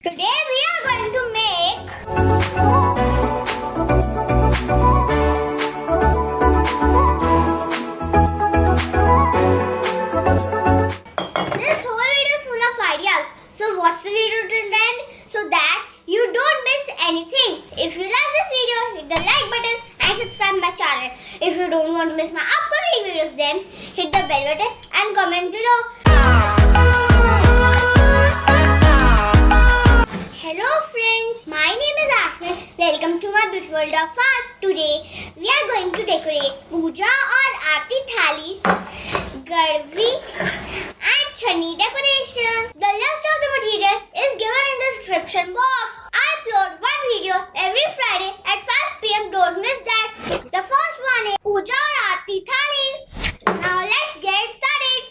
Today we are going to make this whole video is full of ideas. So watch the video till the end so that you don't miss anything. If you like this video, hit the like button and subscribe my channel. If you don't want to miss my upcoming videos, then hit the bell button and comment below. Hello friends, my name is Ashwin. Welcome to my beautiful world of art. Today we are going to decorate puja or aarti thali, garvi and chhani decoration. The list of the material is given in the description box. I upload one video every Friday at 5 p.m. Don't miss that. The first one is puja or aarti thali. Now let's get started.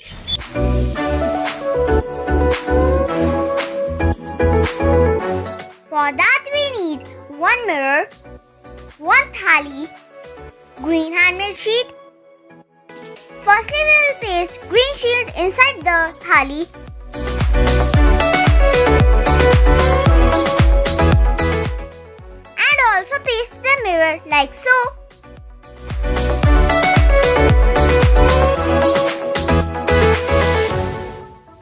For that we need one mirror, one thali, green handmade sheet. Firstly we will paste green sheet inside the thali. And also paste the mirror like so.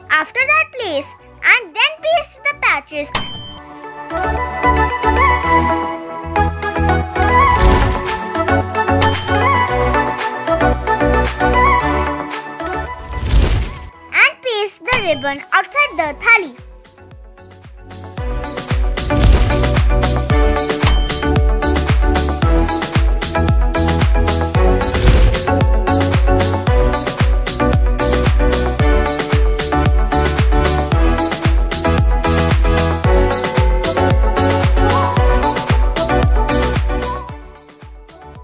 After that place and then paste the patches. And paste the ribbon outside the thali.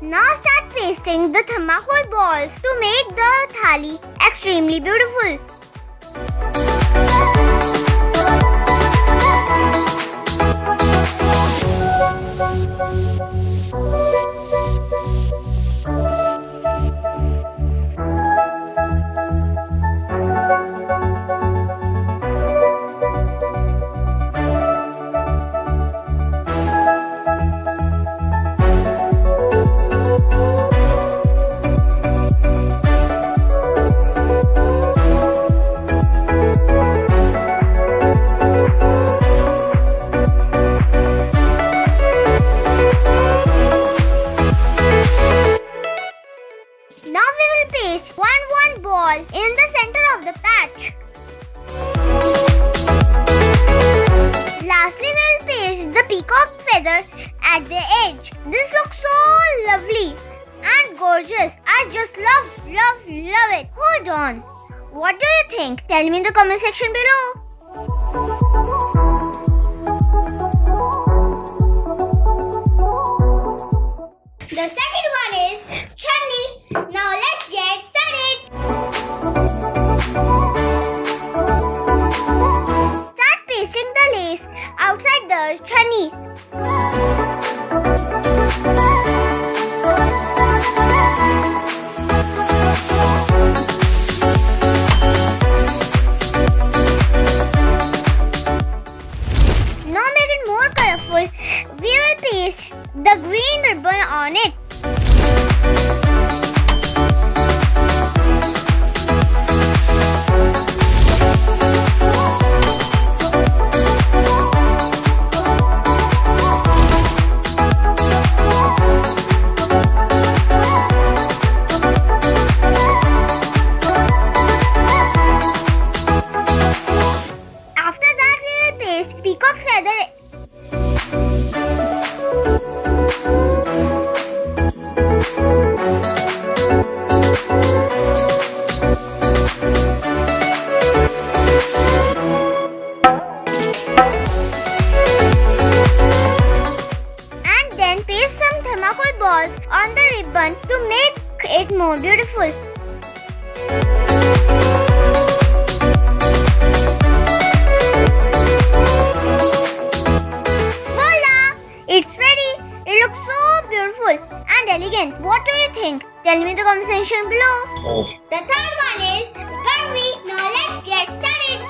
Now start pasting the thermocol balls to make the thali extremely beautiful. Now we will paste one ball in the center of the patch. Lastly, we will paste the peacock feather at the edge. This looks so lovely and gorgeous. I just love it. Hold on. What do you think? Tell me in the comment section below. The second one is chhani. Now let's get started. Start pasting the lace outside the chhani. Now make it more colorful. We will paste the green ribbon on it. After that we will paste peacock feather. And then paste some thermocol balls on the ribbon to make it more beautiful. Voila! It's ready. It looks so beautiful and elegant. What do you think? Tell me in the comment section below. The third one is garvi. Now let's get started.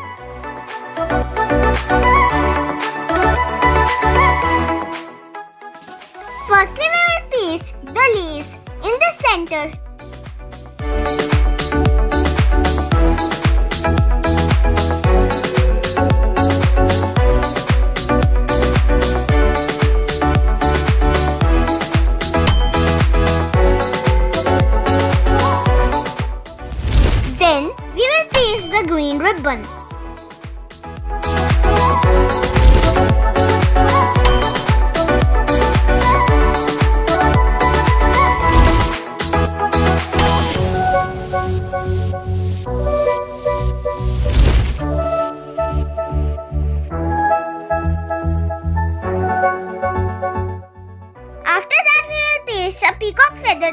here. Then we will paste the green ribbon. After that, we will paste a peacock feather.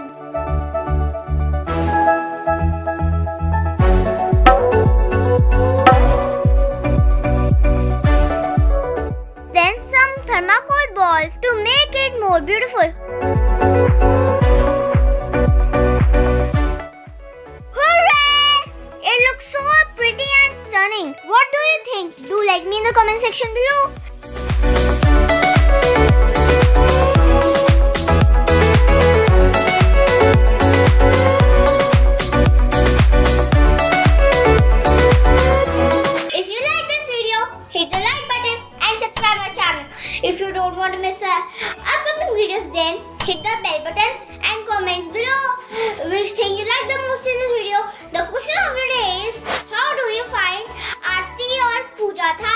Then some thermocol balls to make it more beautiful. Hooray! It looks so pretty and stunning. What do you think? Do let me in the comment section below. If you like this video, hit the like button and subscribe our channel. If you don't want to miss our upcoming videos, then hit the bell button and comment below which thing you like the most in this video. The question of the day is, how do you find Aarti or Pooja Thali?